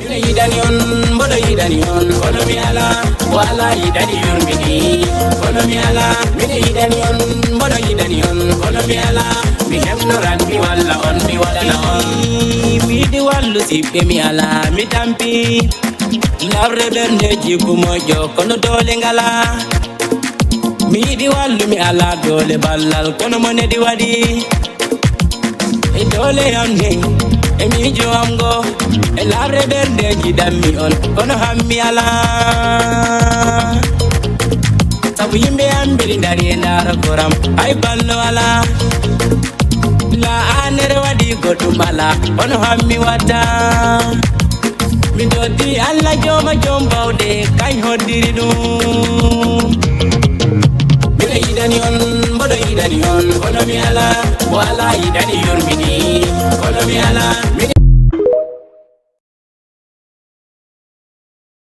Mine yidani on, bodo yidani on. Follow me ala, wala yidani on mini. Follow me ala, mine yidani on, bodo yidani on. Follow me ala, mi have no ran mi wala on, mi wala on. Mi di wallu sipe mi ala, mi tampi. Labre berne jiku mojo, kono dole ngala. Mi di wallu mi ala dole ballal, kono mone di wadi. E dole amne. Emi jo amgo, elabre berde jidami on, kono hammi ala. Sabu yimbe ambiri dari ndara koram, ay ballo ala. La anere wadi godumala, kono hammi wata. Mi dodi alla joma jombawde, kay hodiri dum. Mine yidani on, bodo yidani on, kono mi ala, wala yidani on mini. Follow me ala, mine